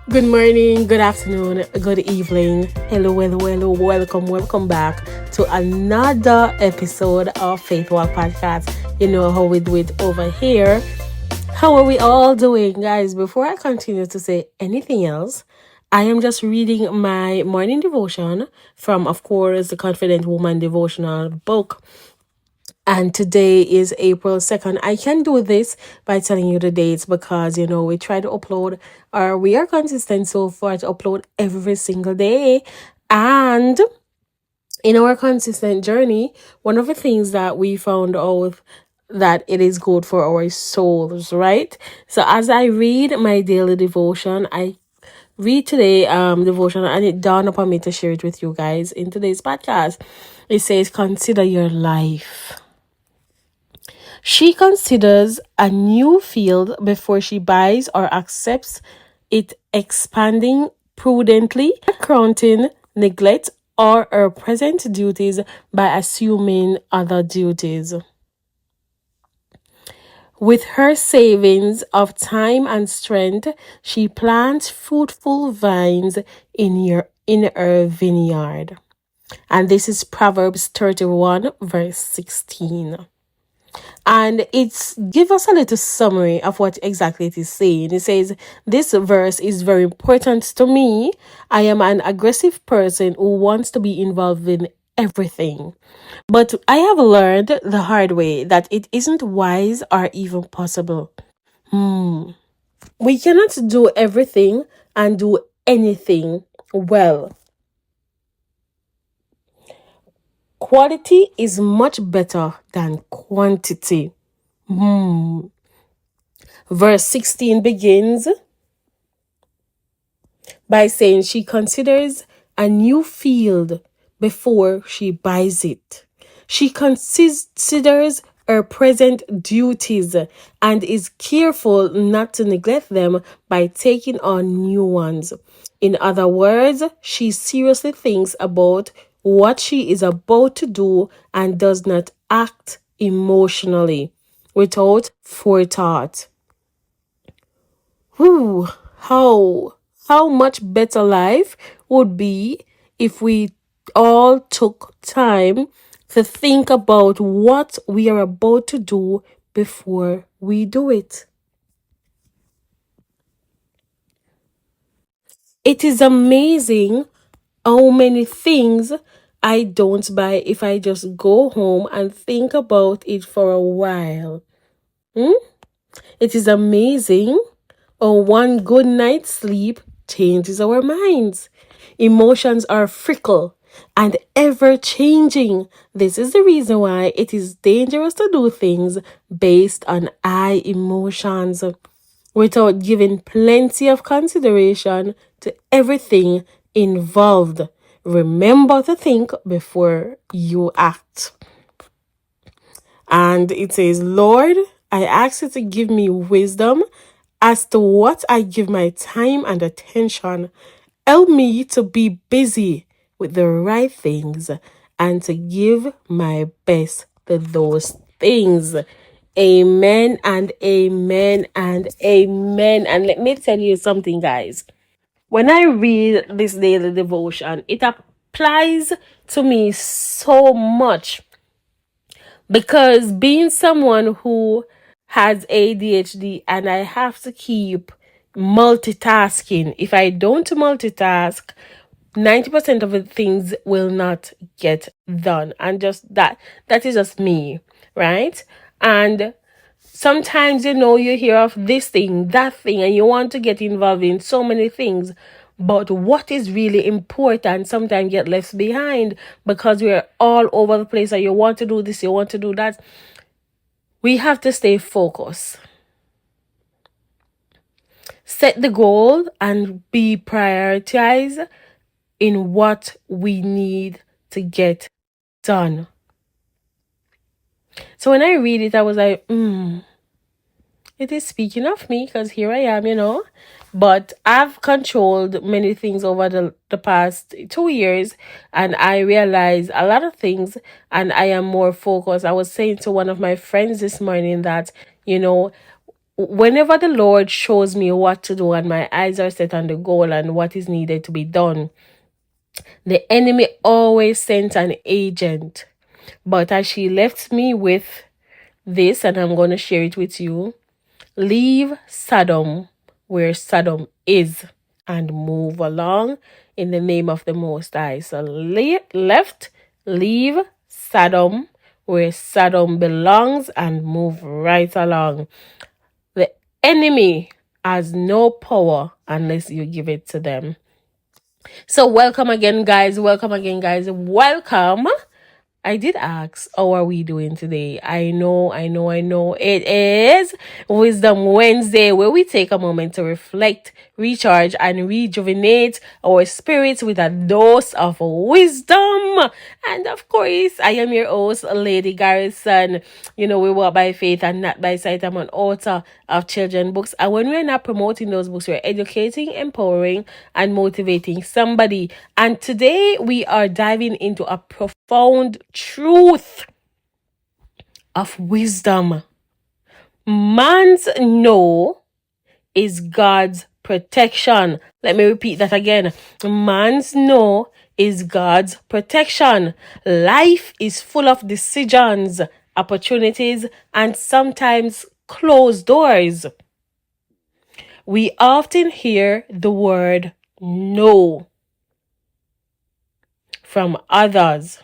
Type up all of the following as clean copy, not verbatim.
Good morning, good afternoon, good evening. Hello, hello, hello. Welcome back to another episode of FaithWalk podcast. You know how we do it over here. How are we all doing, guys? Before I continue to say anything else, I am just reading my morning devotion from, of course, the Confident Woman devotional book. And today is April 2nd. I can do this by telling you the dates because, we try to upload, or we are consistent so far to upload every single day. And in our consistent journey, one of the things that we found out that it is good for our souls, right? So as I read my daily devotion, I read today devotion, and it dawned upon me to share it with you guys in today's podcast. It says, consider your life. She considers a new field before she buys or accepts it, expanding prudently, counting neglect or her present duties by assuming other duties. With her savings of time and strength, she plants fruitful vines in her vineyard. And this is Proverbs 31, verse 16. And it's give us a little summary of what exactly it is saying. It says, this verse is very important to me. I am an aggressive person who wants to be involved in everything. But I have learned the hard way that it isn't wise or even possible. We cannot do everything and do anything well. Quality is much better than quantity. Verse 16 begins by saying she considers a new field before she buys it. She considers her present duties and is careful not to neglect them by taking on new ones. In other words, she seriously thinks about what she is about to do and does not act emotionally without forethought. Whew, how much better life would be if we all took time to think about what we are about to do before we do it. It is amazing how many things I don't buy if I just go home and think about it for a while. It is amazing how one good night's sleep changes our minds. Emotions are fickle and ever changing. This is the reason why it is dangerous to do things based on high emotions without giving plenty of consideration to everything involved. Remember to think before you act. And it says, Lord, I ask you to give me wisdom as to what I give my time and attention. Help me to be busy with the right things and to give my best to those things. Amen and amen and amen. And let me tell you something, guys. When I read this daily devotion, it applies to me so much because being someone who has ADHD and I have to keep multitasking, if I don't multitask, 90% of the things will not get done. And just that is just me, right? And sometimes, you hear of this thing, that thing, and you want to get involved in so many things. But what is really important sometimes get left behind because we're all over the place and you want to do this, you want to do that. We have to stay focused. Set the goal and be prioritized in what we need to get done. So when I read it, I was like, it is speaking of me because here I am. But I've controlled many things over the past 2 years and I realized a lot of things and I am more focused. I was saying to one of my friends this morning that, whenever the Lord shows me what to do and my eyes are set on the goal and what is needed to be done, the enemy always sent an agent. But as she left me with this, and I'm going to share it with you, leave Sodom where Sodom is and move along in the name of the Most High. So leave Sodom where Sodom belongs and move right along. The enemy has no power unless you give it to them. So welcome again, guys. Welcome again, guys. Welcome. I did ask, how are we doing today? I know. It is Wisdom Wednesday, where we take a moment to reflect, recharge, and rejuvenate our spirits with a dose of wisdom. And of course, I am your host, Lady Garrison. We walk by faith and not by sight. I'm an author of children's books. And when we're not promoting those books, we're educating, empowering, and motivating somebody. And today we are diving into a profound truth of wisdom. Man's no is God's protection. Let me repeat that again. Man's no is God's protection. Life is full of decisions, opportunities, and sometimes closed doors. We often hear the word no from others,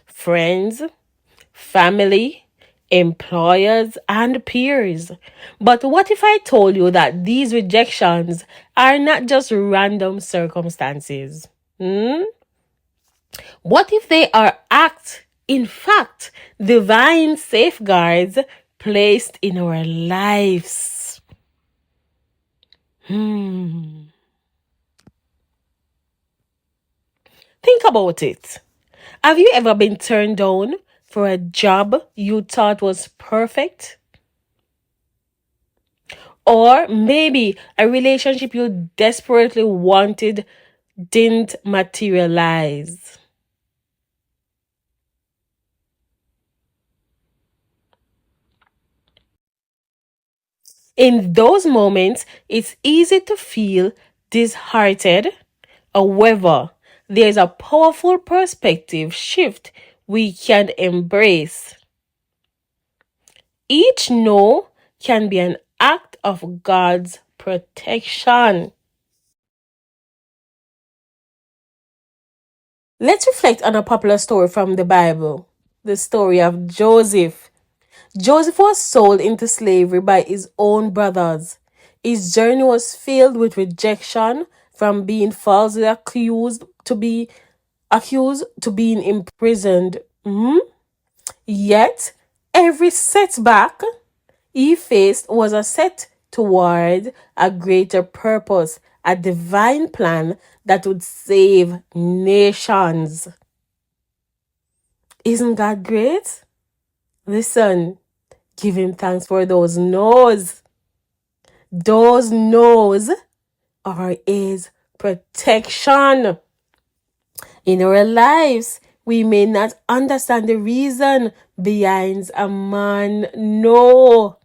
friends, family, employers, and peers. But what if I told you that these rejections are not just random circumstances? What if they are in fact, divine safeguards placed in our lives? Think about it. Have you ever been turned down for a job you thought was perfect? Or maybe a relationship you desperately wanted didn't materialize. In those moments, it's easy to feel disheartened. However, there's a powerful perspective shift we can embrace. Each no can be an act of God's protection. Let's reflect on a popular story from the Bible, the story of Joseph. Joseph was sold into slavery by his own brothers. His journey was filled with rejection, from being falsely accused to being imprisoned. Yet every setback he faced was a set toward a greater purpose, a divine plan that would save nations. Isn't God great? Listen, give him thanks for those no's. Those no's are his protection. In our lives, we may not understand the reason behind a man no.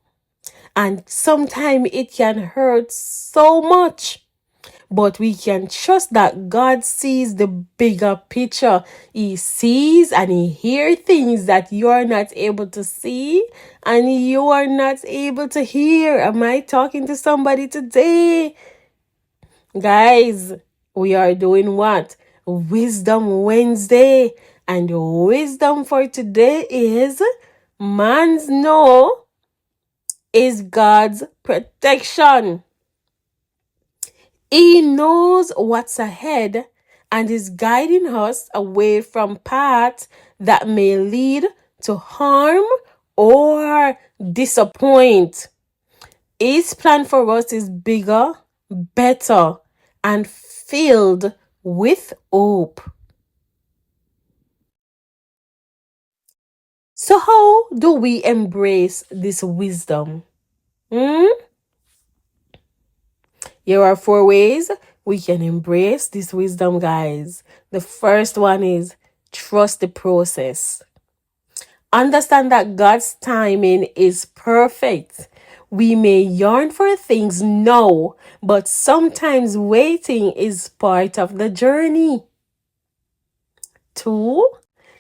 And sometimes it can hurt so much. But we can trust that God sees the bigger picture. He sees and he hears things that you are not able to see and you are not able to hear. Am I talking to somebody today? Guys, we are doing what? Wisdom Wednesday. And the wisdom for today is man's no is God's protection. He knows what's ahead and is guiding us away from paths that may lead to harm or disappoint. His plan for us is bigger, better, and filled with hope. So how do we embrace this wisdom? Here are 4 ways we can embrace this wisdom, guys. The first one is trust the process. Understand that God's timing is perfect. We may yearn for things now, but sometimes waiting is part of the journey. 2.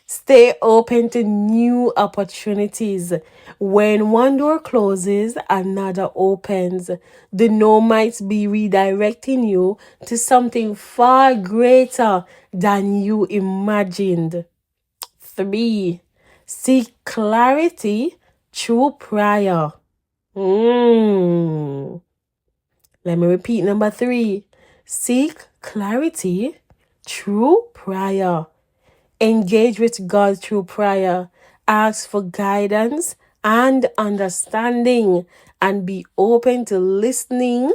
Stay open to new opportunities. When one door closes, another opens. The no might be redirecting you to something far greater than you imagined. 3. Seek clarity through prayer. Let me repeat number 3. Seek clarity through prayer. Engage with God through prayer. Ask for guidance and understanding, and be open to listening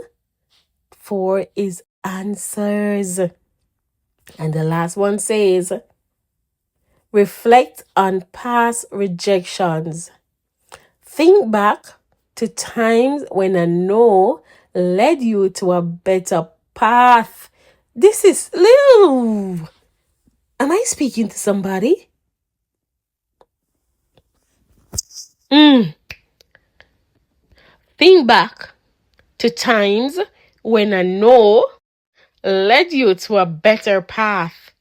for His answers. And the last one says, reflect on past rejections. Think back to times when a no led you to a better path. This is little. Am I speaking to somebody? Think back to times when a no led you to a better path.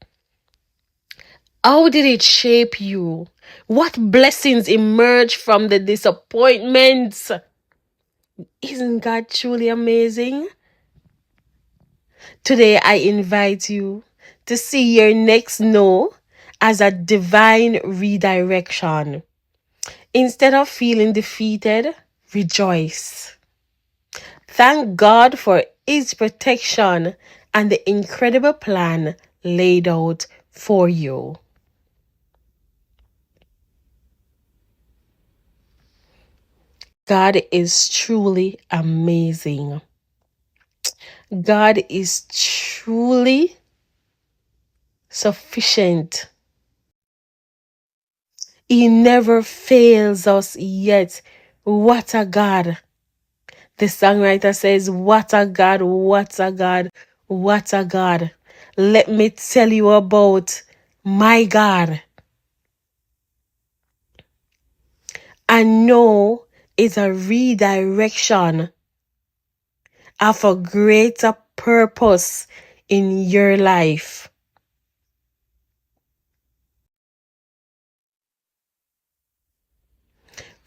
How did it shape you? What blessings emerged from the disappointments? Isn't God truly amazing? Today, I invite you to see your next no as a divine redirection. Instead of feeling defeated, rejoice. Thank God for His protection and the incredible plan laid out for you. God is truly amazing. God is truly sufficient. He never fails us yet. What a God. The songwriter says, what a God, what a God, what a God. Let me tell you about my God. I know it's a redirection of a greater purpose in your life.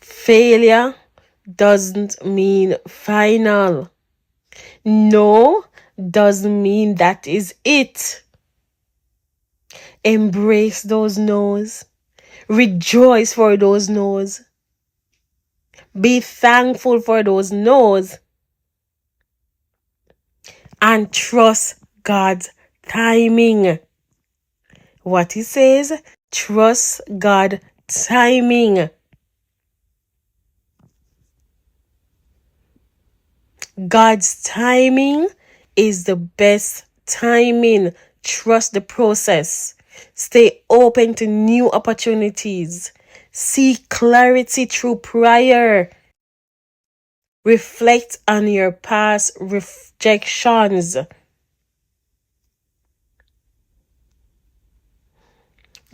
Failure doesn't mean final. No doesn't mean that is it. Embrace those no's. Rejoice for those no's. Be thankful for those no's. And trust God's timing. What He says, trust God's timing. God's timing is the best timing. Trust the process. Stay open to new opportunities. Seek clarity through prayer. Reflect on your past rejections.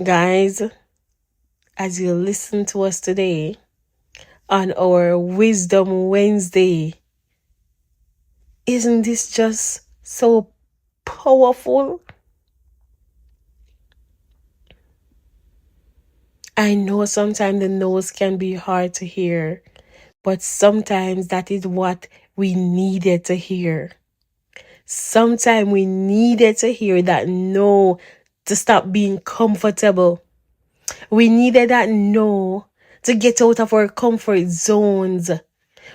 Guys, as you listen to us today on our Wisdom Wednesday, isn't this just so powerful? I know sometimes the no's can be hard to hear, but sometimes that is what we needed to hear. Sometimes we needed to hear that no to stop being comfortable. We needed that no to get out of our comfort zones.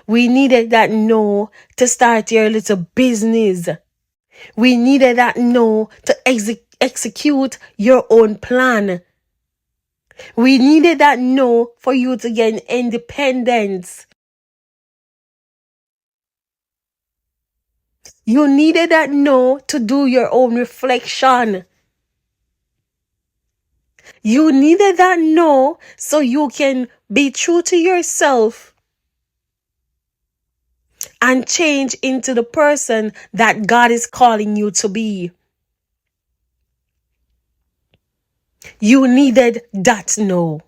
We needed that no to start your little business. We needed that no to execute your own plan. We needed that no for you to gain independence. You needed that no to do your own reflection. You needed that no so you can be true to yourself and change into the person that God is calling you to be. You needed that no.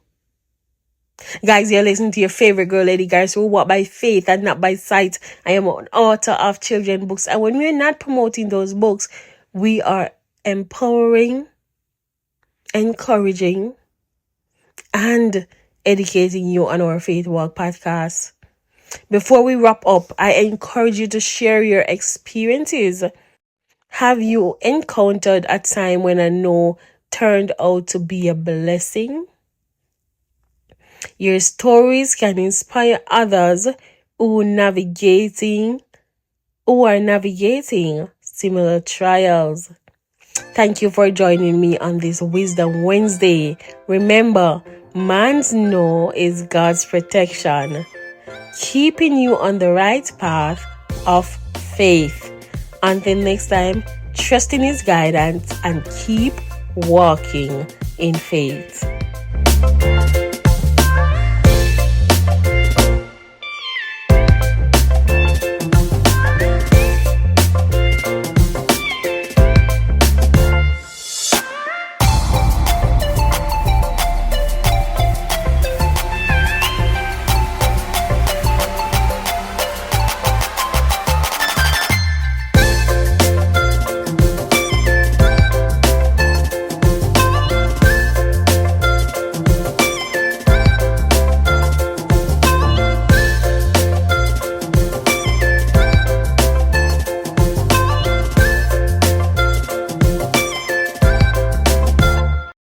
Guys, you're listening to your favorite girl, Lady Guys, who walk by faith and not by sight. I am an author of children's books. And when we're not promoting those books, we are empowering, encouraging, and educating you on our Faith Walk podcast. Before we wrap up, I encourage you to share your experiences. Have you encountered a time when a no turned out to be a blessing? Your stories can inspire others who are navigating similar trials. Thank you for joining me on this Wisdom Wednesday. Remember, man's no is God's protection, keeping you on the right path of faith. Until next time, trust in His guidance and keep walking in faith.